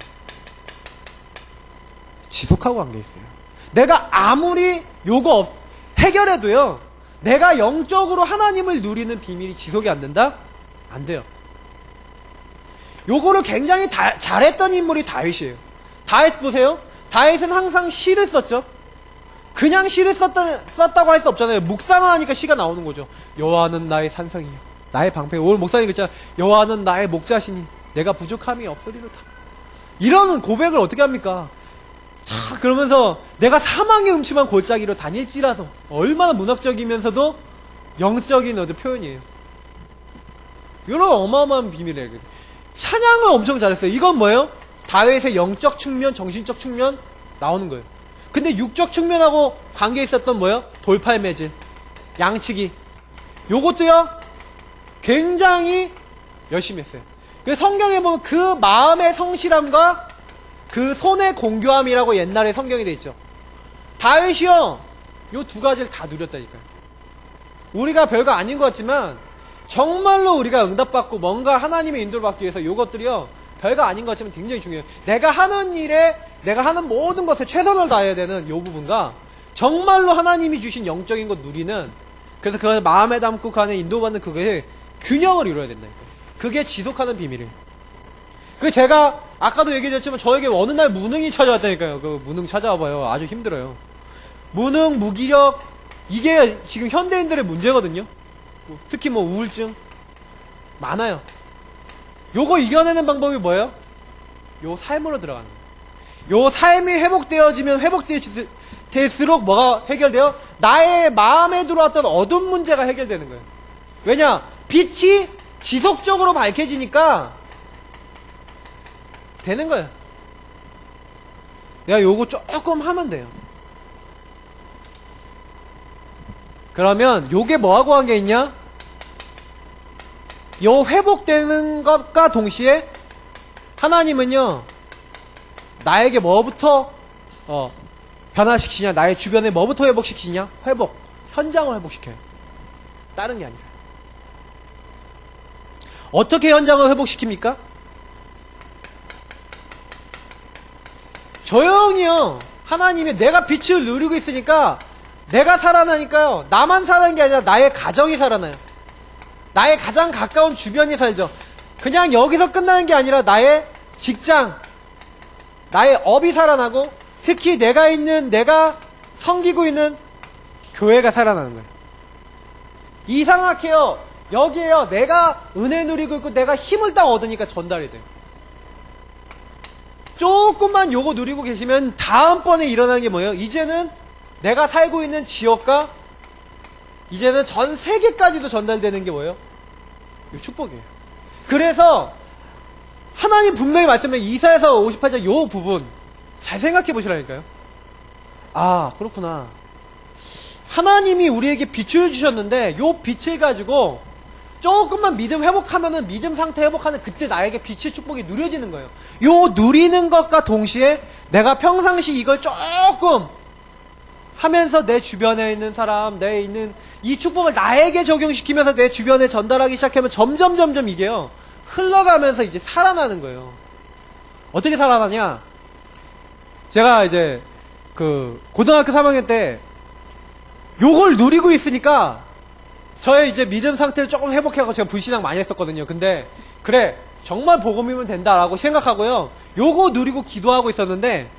지속하고 관계 있어요. 내가 아무리 요거 해결해도요 내가 영적으로 하나님을 누리는 비밀이 지속이 안 된다? 안 돼요. 요거를 굉장히 잘했던 인물이 다윗이에요. 다윗 보세요. 다윗은 항상 시를 썼죠. 그냥 시를 썼다고 할 수 없잖아요. 묵상을 하니까 시가 나오는 거죠. 여호와는 나의 산성이요 나의 방패. 오늘 목사님 그랬잖아. 여호와는 나의 목자시니 내가 부족함이 없으리로다. 이런 고백을 어떻게 합니까? 자, 그러면서 내가 사망의 음침한 골짜기로 다닐지라도 얼마나 문학적이면서도 영적인 표현이에요. 이런 어마어마한 비밀이에요. 찬양을 엄청 잘했어요. 이건 뭐예요? 다윗의 영적 측면, 정신적 측면 나오는 거예요. 근데 육적 측면하고 관계 있었던 뭐예요? 돌팔매질, 양치기. 요것도요 굉장히 열심히 했어요. 성경에 보면 그 마음의 성실함과 그 손의 공교함이라고 옛날에 성경에 돼 있죠. 다윗이요 요 두 가지를 다 누렸다니까요. 우리가 별거 아닌 것 같지만 정말로 우리가 응답받고 뭔가 하나님의 인도를 받기 위해서 요것들이요 별거 아닌 것 같지만 굉장히 중요해요. 내가 하는 일에 내가 하는 모든 것에 최선을 다해야 되는 요 부분과 정말로 하나님이 주신 영적인 것 누리는, 그래서 그걸 마음에 담고 그 안에 인도받는 그거에 균형을 이루어야 된다니까요. 그게 지속하는 비밀이에요. 그 제가 아까도 얘기했지만 저에게 어느 날 무능이 찾아왔다니까요. 그 무능 찾아와봐요. 아주 힘들어요. 무능, 무기력, 이게 지금 현대인들의 문제거든요. 특히 뭐 우울증 많아요. 요거 이겨내는 방법이 뭐예요? 요 삶으로 들어가는 거예요. 요 삶이 회복되어지면 회복될수록 뭐가 해결돼요? 나의 마음에 들어왔던 어두운 문제가 해결되는 거예요. 왜냐? 빛이 지속적으로 밝혀지니까 되는 거예요. 내가 요거 조금 하면 돼요. 그러면 요게 뭐하고 관계 있냐? 요 회복되는 것과 동시에 하나님은요 나에게 뭐부터 변화시키냐? 나의 주변에 뭐부터 회복시키냐? 회복, 현장을 회복시켜요. 다른 게 아니라. 어떻게 현장을 회복시킵니까? 조용히요. 하나님이 내가 빛을 누리고 있으니까 내가 살아나니까요. 나만 살아나는 게 아니라 나의 가정이 살아나요. 나의 가장 가까운 주변이 살죠. 그냥 여기서 끝나는 게 아니라 나의 직장, 나의 업이 살아나고 특히 내가 섬기고 있는 교회가 살아나는 거예요. 이상하게요. 여기에요. 내가 은혜 누리고 있고 내가 힘을 딱 얻으니까 전달이 돼요. 조금만 요거 누리고 계시면 다음번에 일어나는 게 뭐예요? 이제는 내가 살고 있는 지역과 이제는 전 세계까지도 전달되는 게 뭐예요? 이 축복이에요. 그래서 하나님 분명히 말씀해 이사야서 58장 요 부분 잘 생각해 보시라니까요. 아 그렇구나. 하나님이 우리에게 빛을 주셨는데 요 빛을 가지고 조금만 믿음 회복하면은 믿음 상태 회복하는 그때 나에게 빛의 축복이 누려지는 거예요. 요 누리는 것과 동시에 내가 평상시 이걸 조금 하면서 내 주변에 있는 사람, 내에 있는 이 축복을 나에게 적용시키면서 내 주변에 전달하기 시작하면 점점 이게요 흘러가면서 이제 살아나는 거예요. 어떻게 살아나냐? 제가 이제 그 고등학교 3학년 때 요걸 누리고 있으니까 저의 이제 믿음 상태를 조금 회복해가고 제가 불신앙 많이 했었거든요. 근데 그래 정말 복음이면 된다라고 생각하고요 요거 누리고 기도하고 있었는데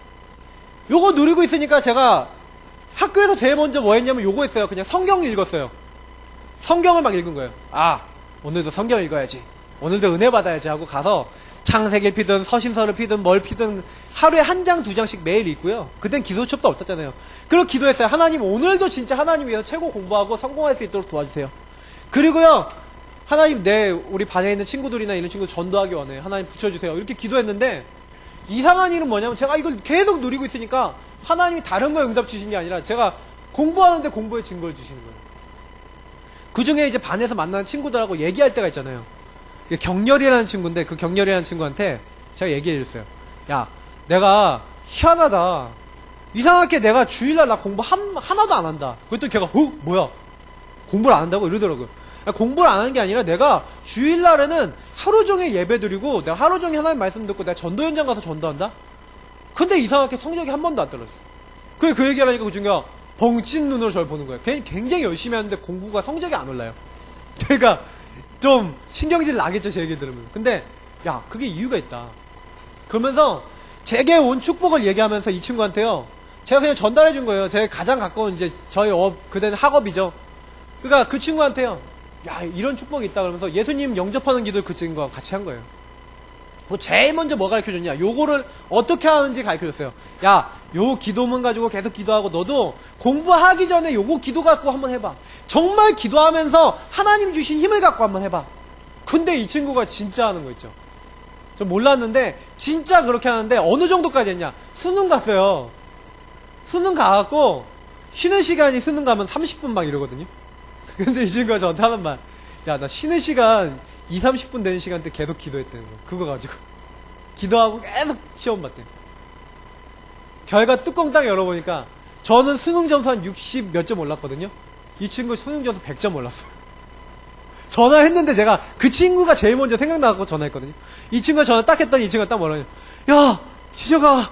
요거 누리고 있으니까 제가 학교에서 제일 먼저 뭐 했냐면 요거 했어요. 그냥 성경 읽었어요. 성경을 막 읽은 거예요. 아 오늘도 성경 읽어야지, 오늘도 은혜 받아야지 하고 가서 창세기를 피든 서신서를 피든 뭘 피든 하루에 한 장, 두 장씩 매일 읽고요. 그땐 기도 수업도 없었잖아요. 그리고 기도했어요. 하나님 오늘도 진짜 하나님 위해서 최고 공부하고 성공할 수 있도록 도와주세요. 그리고요 하나님 우리 반에 있는 친구들이나 이런 친구 전도하기 원해요. 하나님 붙여주세요. 이렇게 기도했는데 이상한 일은 뭐냐면 제가 이걸 계속 누리고 있으니까 하나님이 다른 거에 응답 주신 게 아니라 제가 공부하는데 공부에 증거를 주시는 거예요. 그 중에 이제 반에서 만나는 친구들하고 얘기할 때가 있잖아요. 경렬이라는 친구인데 그 경렬이라는 친구한테 제가 얘기해 줬어요. 야 내가 희한하다. 이상하게 내가 주일날 나 공부 하나도 안 한다. 그랬더니 걔가 뭐야 공부를 안 한다고 이러더라고요. 공부를 안 하는 게 아니라 내가 주일날에는 하루 종일 예배 드리고 내가 하루 종일 하나님 말씀 듣고 내가 전도 현장 가서 전도한다? 근데 이상하게 성적이 한 번도 안 떨어졌어. 그 얘기를 하니까 그 중에 벙찐 눈으로 저를 보는 거예요. 굉장히 열심히 하는데 공부가 성적이 안 올라요. 그러니까 좀 신경질 나겠죠, 제 얘기 들으면. 근데 야, 그게 이유가 있다. 그러면서 제게 온 축복을 얘기하면서 이 친구한테요, 제가 그냥 전달해 준 거예요. 제가 가장 가까운 이제 저희 그대는 학업이죠. 그러니까 그 친구한테요, 야, 이런 축복이 있다 그러면서 예수님 영접하는 기도를 그 친구와 같이 한 거예요. 뭐 제일 먼저 뭐 가르쳐줬냐, 요거를 어떻게 하는지 가르쳐줬어요. 야, 요 기도문 가지고 계속 기도하고 너도 공부하기 전에 요거 기도 갖고 한번 해봐. 정말 기도하면서 하나님 주신 힘을 갖고 한번 해봐. 근데 이 친구가 진짜 하는 거 있죠. 좀 몰랐는데 진짜 그렇게 하는데 어느 정도까지 했냐, 수능 갔어요. 수능 가갖고 쉬는 시간이 수능 가면 30분 막 이러거든요. 근데 이 친구가 저한테 하는 말, 야, 나 쉬는 시간 2, 30분 되는 시간대 계속 기도했다는 거. 그거 가지고 기도하고 계속 시험 봤대. 결과 뚜껑 딱 열어보니까 저는 수능 점수 한 60 몇 점 올랐거든요. 이 친구 수능 점수 100점 올랐어요. 전화했는데 제가 그 친구가 제일 먼저 생각나고 전화했거든요. 이 친구가 전화 딱 했더니 이 친구가 딱 뭐라냐, 야, 희정아,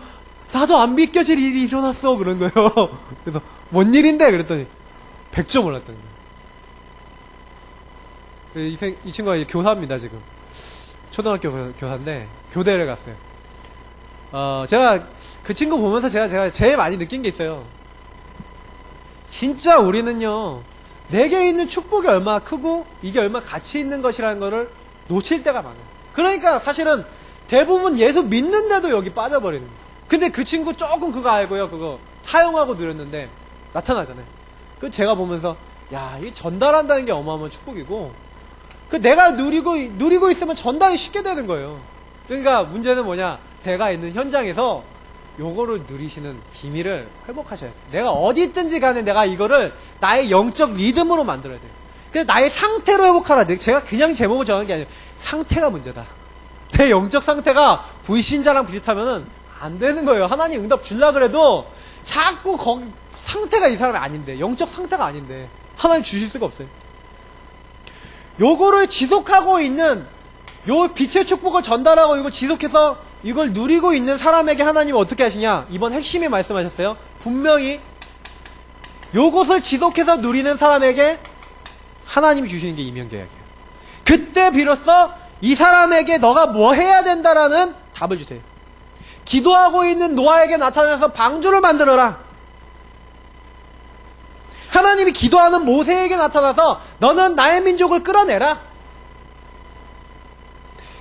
나도 안 믿겨질 일이 일어났어. 그런 거예요. 그래서 뭔 일인데? 그랬더니 100점 올랐다는 거예요. 이 친구가 교사입니다, 지금. 초등학교 교사인데 교대를 갔어요. 제가 그 친구 보면서 제가 제일 많이 느낀 게 있어요. 진짜 우리는요, 내게 있는 축복이 얼마나 크고 이게 얼마나 가치 있는 것이라는 거를 놓칠 때가 많아요. 그러니까 사실은 대부분 예수 믿는데도 여기 빠져버리는 거예요. 근데 그 친구 조금 그거 알고요, 그거 사용하고 누렸는데 나타나잖아요. 그 제가 보면서, 야, 이 전달한다는 게 어마어마한 축복이고, 그 내가 누리고 있으면 전달이 쉽게 되는 거예요. 그러니까 문제는 뭐냐, 내가 있는 현장에서 요거를 누리시는 비밀을 회복하셔야 돼요. 내가 어디 있든지 간에 내가 이거를 나의 영적 리듬으로 만들어야 돼요. 그래서 나의 상태로 회복하라. 제가 그냥 제목을 정한 게 아니에요. 상태가 문제다. 내 영적 상태가 불신자랑 비슷하면은 안 되는 거예요. 하나님 응답 줄라 그래도 자꾸 거기 상태가 이 사람이 아닌데, 영적 상태가 아닌데 하나님 주실 수가 없어요. 요거를 지속하고 있는, 요 빛의 축복을 전달하고 이걸 지속해서 이걸 누리고 있는 사람에게 하나님은 어떻게 하시냐, 이번 핵심에 말씀하셨어요. 분명히 요것을 지속해서 누리는 사람에게 하나님이 주시는 게 이면계약이에요. 그때 비로소 이 사람에게 너가 뭐 해야 된다라는 답을 주세요. 기도하고 있는 노아에게 나타나서 방주를 만들어라. 하나님이 기도하는 모세에게 나타나서 너는 나의 민족을 끌어내라.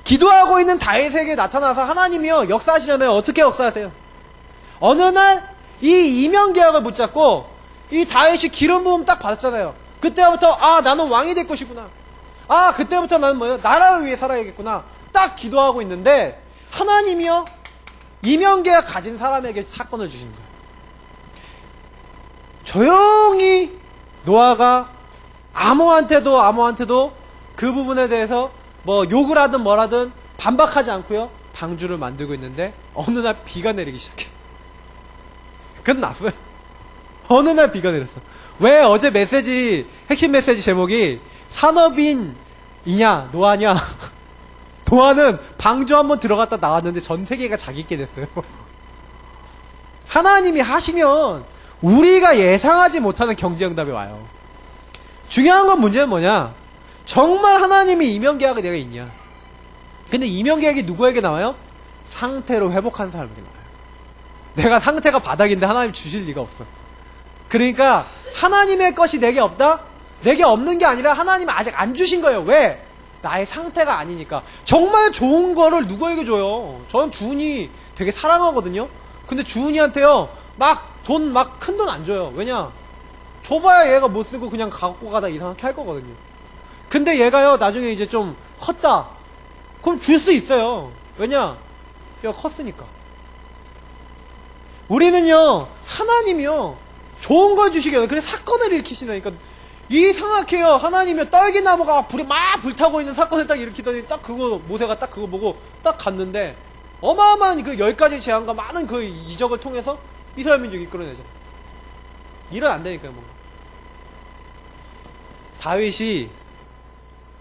기도하고 있는 다윗에게 나타나서 하나님이요, 역사하시잖아요. 어떻게 역사하세요? 어느 날 이 이면계약을 붙잡고 이 다윗이 기름 부음 딱 받았잖아요. 그때부터 아, 나는 왕이 될 것이구나. 아, 그때부터 나는 뭐예요? 나라를 위해 살아야겠구나. 딱 기도하고 있는데 하나님이요, 이면계약 가진 사람에게 사건을 주시는 거예요. 조용히 노아가 아무한테도 그 부분에 대해서 뭐 욕을 하든 뭐라든 반박하지 않고요, 방주를 만들고 있는데 어느 날 비가 내리기 시작해. 끝났어요. 어느 날 비가 내렸어. 왜? 어제 핵심 메시지 제목이 산업인이냐 노아냐. 노아는 방주 한번 들어갔다 나왔는데 전 세계가 자기께 됐어요. 하나님이 하시면 우리가 예상하지 못하는 경제응답이 와요. 중요한 건, 문제는 뭐냐, 정말 하나님이 이면계약이 내가 있냐. 근데 이면계약이 누구에게 나와요? 상태로 회복한 사람에게 나와요. 내가 상태가 바닥인데 하나님 주실 리가 없어. 그러니까 하나님의 것이 내게 없다? 내게 없는 게 아니라 하나님이 아직 안 주신 거예요. 왜? 나의 상태가 아니니까. 정말 좋은 거를 누구에게 줘요? 저는 주은이 되게 사랑하거든요. 근데 주은이한테요, 큰 돈 안 줘요. 왜냐? 줘봐야 얘가 못 쓰고 그냥 갖고 가다 이상하게 할 거거든요. 근데 얘가요, 나중에 이제 좀 컸다. 그럼 줄 수 있어요. 왜냐? 얘가 컸으니까. 우리는요, 하나님이요, 좋은 걸 주시게요. 그래서 사건을 일으키시니까. 이상하게요, 하나님이 딸기나무가 불타고 있는 사건을 딱 일으키더니 딱 그거, 모세가 딱 그거 보고 딱 갔는데 어마어마한 그 10가지 재앙과 많은 그 이적을 통해서 이스라엘 민족 이끌어내잖아. 일은 안 되니까요, 뭔가. 다윗이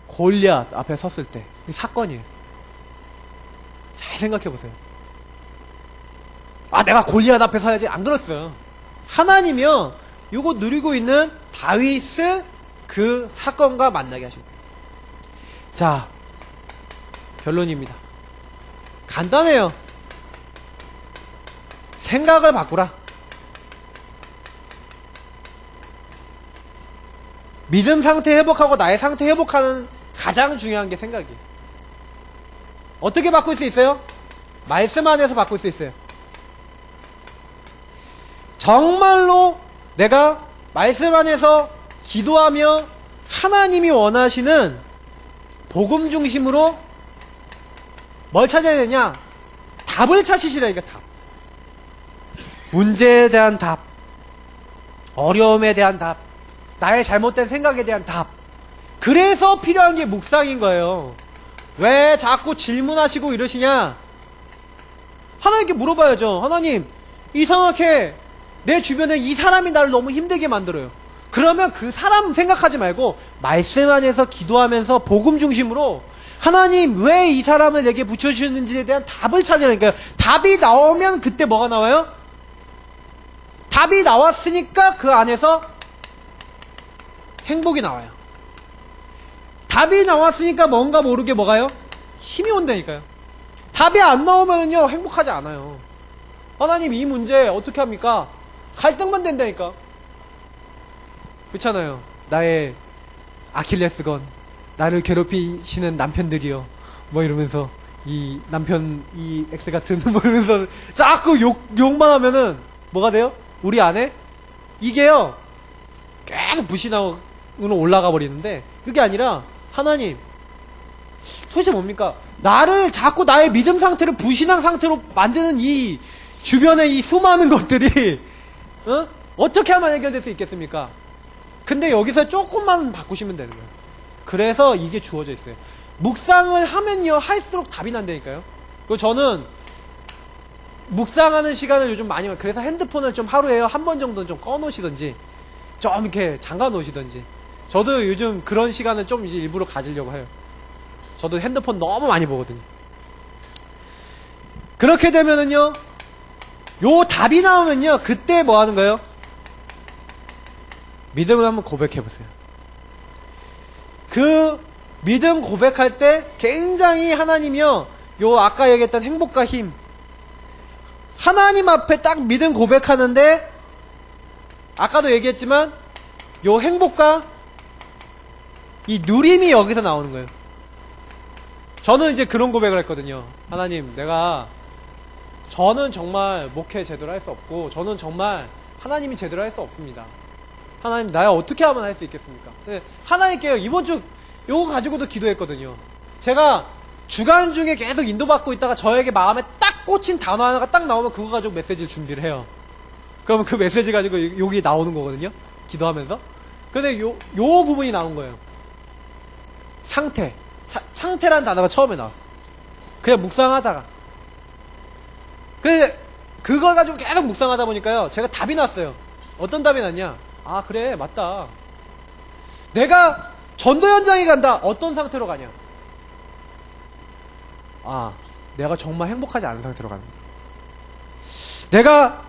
골리앗 앞에 섰을 때, 이 사건이에요. 잘 생각해보세요. 아, 내가 골리앗 앞에 서야지. 안 그렇어요. 하나님이요, 요거 누리고 있는 다윗을 그 사건과 만나게 하신 거예요. 자, 결론입니다. 간단해요. 생각을 바꾸라. 믿음 상태 회복하고 나의 상태 회복하는 가장 중요한 게 생각이에요. 어떻게 바꿀 수 있어요? 말씀 안에서 바꿀 수 있어요. 정말로 내가 말씀 안에서 기도하며 하나님이 원하시는 복음 중심으로 뭘 찾아야 되냐? 답을 찾으시라니까, 답. 문제에 대한 답, 어려움에 대한 답, 나의 잘못된 생각에 대한 답. 그래서 필요한 게 묵상인 거예요. 왜 자꾸 질문하시고 이러시냐? 하나님께 물어봐야죠. 하나님, 이상하게 내 주변에 이 사람이 나를 너무 힘들게 만들어요. 그러면 그 사람 생각하지 말고 말씀 안에서 기도하면서 복음 중심으로 하나님 왜 이 사람을 내게 붙여주셨는지에 대한 답을 찾으라니까요. 답이 나오면 그때 뭐가 나와요? 답이 나왔으니까 그 안에서 행복이 나와요. 답이 나왔으니까 뭔가 모르게 뭐가요? 힘이 온다니까요. 답이 안 나오면요 행복하지 않아요. 하나님 이 문제 어떻게 합니까? 갈등만 된다니까. 그렇잖아요. 나의 아킬레스건, 나를 괴롭히시는 남편들이요 뭐 이러면서 이 남편 이 X 같은 뭐 이러면서 자꾸 욕만 하면은 뭐가 돼요? 우리 안에 이게요 계속 불신앙으로 올라가 버리는데, 그게 아니라 하나님 도대체 뭡니까? 나를 자꾸 나의 믿음 상태를 불신앙 상태로 만드는 이 주변의 이 수많은 것들이 어떻게 하면 해결될 수 있겠습니까? 근데 여기서 조금만 바꾸시면 되는 거예요. 그래서 이게 주어져 있어요. 묵상을 하면요 할수록 답이 난다니까요. 그리고 저는 묵상하는 시간을 요즘 많이, 그래서 핸드폰을 좀 하루에 한 번 정도는 좀 꺼놓으시던지 좀 이렇게 잠가 놓으시던지. 저도 요즘 그런 시간을 좀 이제 일부러 가지려고 해요. 저도 핸드폰 너무 많이 보거든요. 그렇게 되면은요 요 답이 나오면요 그때 뭐 하는 거예요? 믿음을 한번 고백해보세요. 그 믿음 고백할 때 굉장히 하나님이요 요 아까 얘기했던 행복과 힘, 하나님 앞에 딱 믿음 고백하는데 아까도 얘기했지만 요 행복과 이 누림이 여기서 나오는 거예요. 저는 이제 그런 고백을 했거든요. 하나님, 저는 정말 목회 제대로 할 수 없고, 저는 정말 하나님이 제대로 할 수 없습니다. 하나님, 나야 어떻게 하면 할 수 있겠습니까? 하나님께요, 이번 주 요거 가지고도 기도했거든요. 제가 주간 중에 계속 인도받고 있다가 저에게 마음에 딱 꽂힌 단어 하나가 딱 나오면 그거 가지고 메시지를 준비를 해요. 그러면 그 메시지 가지고 여기 나오는 거거든요. 기도하면서. 근데 요 부분이 나온 거예요. 상태라는 단어가 처음에 나왔어. 그냥 묵상하다가. 그걸 가지고 계속 묵상하다 보니까요, 제가 답이 났어요. 어떤 답이 났냐? 아, 그래, 맞다. 내가 전도 현장에 간다. 어떤 상태로 가냐? 아, 내가 정말 행복하지 않은 상태로 가는 거야. 내가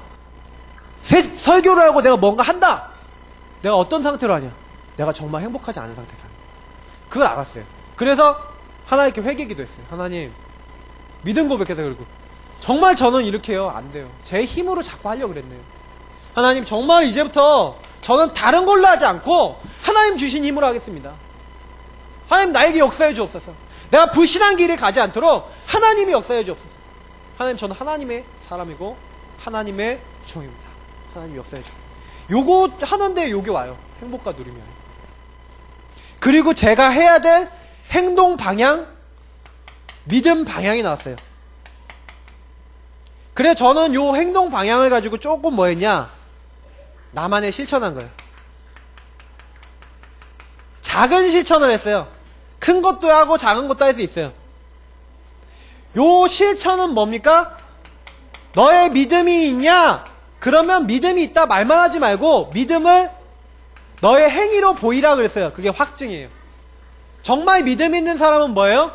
설교를 하고 내가 뭔가 한다. 내가 어떤 상태로 하냐? 내가 정말 행복하지 않은 상태로 하는 거야. 그걸 알았어요. 그래서 하나님께 회개기도 했어요. 하나님, 믿음 고백해서. 그리고 정말 저는 이렇게 해요. 안 돼요. 제 힘으로 자꾸 하려고 그랬네요. 하나님, 정말 이제부터 저는 다른 걸로 하지 않고 하나님 주신 힘으로 하겠습니다. 하나님, 나에게 역사해 주옵소서. 내가 불신한 길에 가지 않도록 하나님이 역사해 주옵소서. 하나님, 저는 하나님의 사람이고 하나님의 종입니다. 하나님 역사해 주옵소서. 요거 하는데 요게 와요. 행복과 누림이 와요. 그리고 제가 해야 될 행동 방향, 믿음 방향이 나왔어요. 그래, 저는 요 행동 방향을 가지고 조금 뭐 했냐? 나만의 실천한 거예요. 작은 실천을 했어요. 큰 것도 하고 작은 것도 할 수 있어요. 요 실천은 뭡니까? 너의 믿음이 있냐? 그러면 믿음이 있다 말만 하지 말고 믿음을 너의 행위로 보이라 그랬어요. 그게 확증이에요. 정말 믿음 있는 사람은 뭐예요?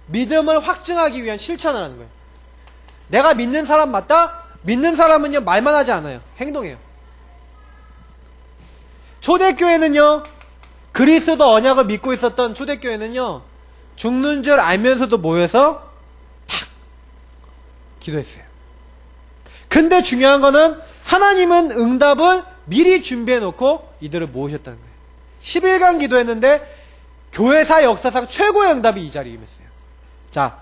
믿음을 확증하기 위한 실천을 하는 거예요. 내가 믿는 사람 맞다? 믿는 사람은요 말만 하지 않아요. 행동해요. 초대교회는요, 그리스도 언약을 믿고 있었던 초대교회는요, 죽는 줄 알면서도 모여서 탁 기도했어요. 근데 중요한 거는 하나님은 응답을 미리 준비해 놓고 이들을 모으셨다는 거예요. 10일간 기도했는데 교회사 역사상 최고의 응답이 이 자리에 임했어요. 자,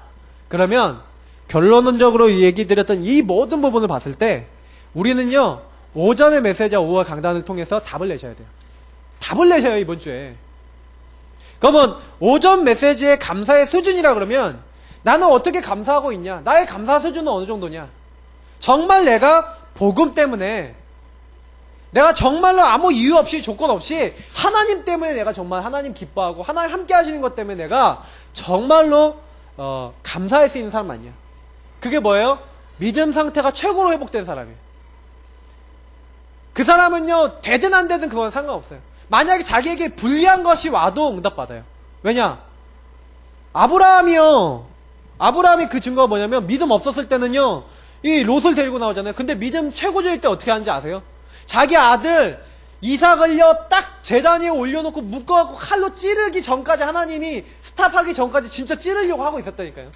그러면 결론적으로 얘기 드렸던 이 모든 부분을 봤을 때 우리는요, 오전의 메시지와 오후의 강단을 통해서 답을 내셔야 돼요. 답을 내셔요, 이번 주에. 그러면 오전 메시지의 감사의 수준이라 그러면 나는 어떻게 감사하고 있냐? 나의 감사 수준은 어느 정도냐? 정말 내가 복음 때문에, 내가 정말로 아무 이유 없이 조건 없이 하나님 때문에 내가 정말 하나님 기뻐하고 하나님 함께 하시는 것 때문에 내가 정말로 감사할 수 있는 사람 아니야. 그게 뭐예요? 믿음 상태가 최고로 회복된 사람이에요. 그 사람은요, 되든 안 되든 그건 상관없어요. 만약에 자기에게 불리한 것이 와도 응답받아요. 왜냐? 아브라함이 그 증거가 뭐냐면 믿음 없었을 때는요, 이 롯을 데리고 나오잖아요. 근데 믿음 최고조일 때 어떻게 하는지 아세요? 자기 아들 이삭을요 딱 제단 위에 올려놓고 묶어갖고 칼로 찌르기 전까지, 하나님이 스탑하기 전까지 진짜 찌르려고 하고 있었다니까요.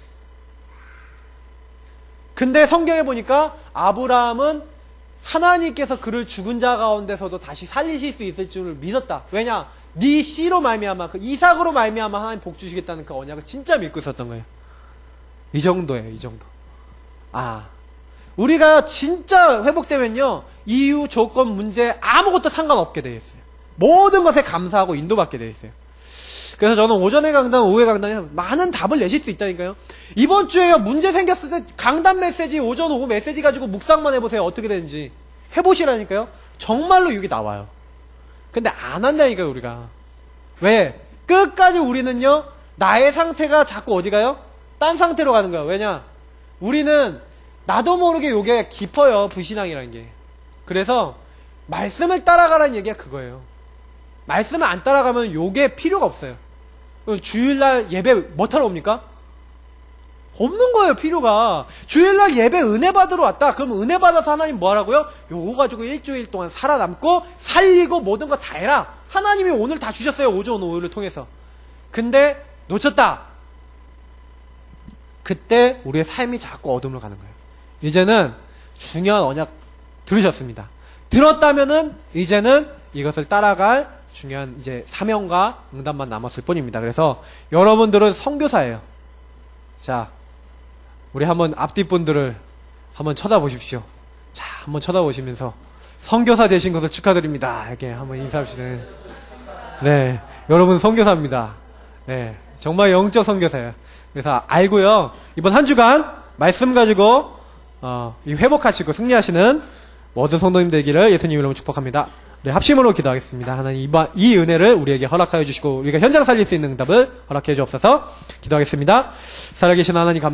근데 성경에 보니까 아브라함은 하나님께서 그를 죽은 자 가운데서도 다시 살리실 수 있을 줄을 믿었다. 왜냐? 네 씨로 말미암아, 그 이삭으로 말미암아 하나님 복 주시겠다는 그 언약을 진짜 믿고 있었던 거예요. 이 정도예요, 이 정도. 우리가 진짜 회복되면요, 이유, 조건, 문제 아무것도 상관없게 되어 있어요. 모든 것에 감사하고 인도받게 되어 있어요. 그래서 저는 오전의 강단, 오후의 강단에 많은 답을 내실 수 있다니까요. 이번 주에요, 문제 생겼을 때 강단 메시지, 오전, 오후 메시지 가지고 묵상만 해보세요. 어떻게 되는지. 해보시라니까요. 정말로 이게 나와요. 근데 안 한다니까요, 우리가. 왜? 끝까지 우리는요, 나의 상태가 자꾸 어디 가요? 딴 상태로 가는 거예요. 왜냐? 우리는 나도 모르게 요게 깊어요, 불신앙이라는 게. 그래서 말씀을 따라가라는 얘기가 그거예요. 말씀을 안 따라가면 요게 필요가 없어요. 주일날 예배 뭐하러 옵니까? 없는 거예요, 필요가. 주일날 예배 은혜 받으러 왔다. 그럼 은혜 받아서 하나님 뭐 하라고요? 요거 가지고 일주일 동안 살아남고 살리고 모든 거 다 해라. 하나님이 오늘 다 주셨어요, 오전 오후를 통해서. 근데 놓쳤다. 그때 우리의 삶이 자꾸 어둠으로 가는 거예요. 이제는 중요한 언약 들으셨습니다. 들었다면은 이제는 이것을 따라갈 중요한 이제 사명과 응답만 남았을 뿐입니다. 그래서 여러분들은 선교사예요. 자, 우리 한번 앞뒤 분들을 한번 쳐다보십시오. 자, 한번 쳐다보시면서 선교사 되신 것을 축하드립니다. 이렇게 한번 인사합시다. 네, 여러분 선교사입니다. 네, 정말 영적 선교사예요. 그래서 알고요. 이번 한 주간 말씀 가지고 이 회복하시고 승리하시는 모든 성도님 되기를 예수님 이름으로 축복합니다. 네, 합심으로 기도하겠습니다. 하나님 이 은혜를 우리에게 허락하여 주시고 우리가 현장 살릴 수 있는 응답을 허락해 주옵소서. 기도하겠습니다. 살아계신 하나님 감사합니다.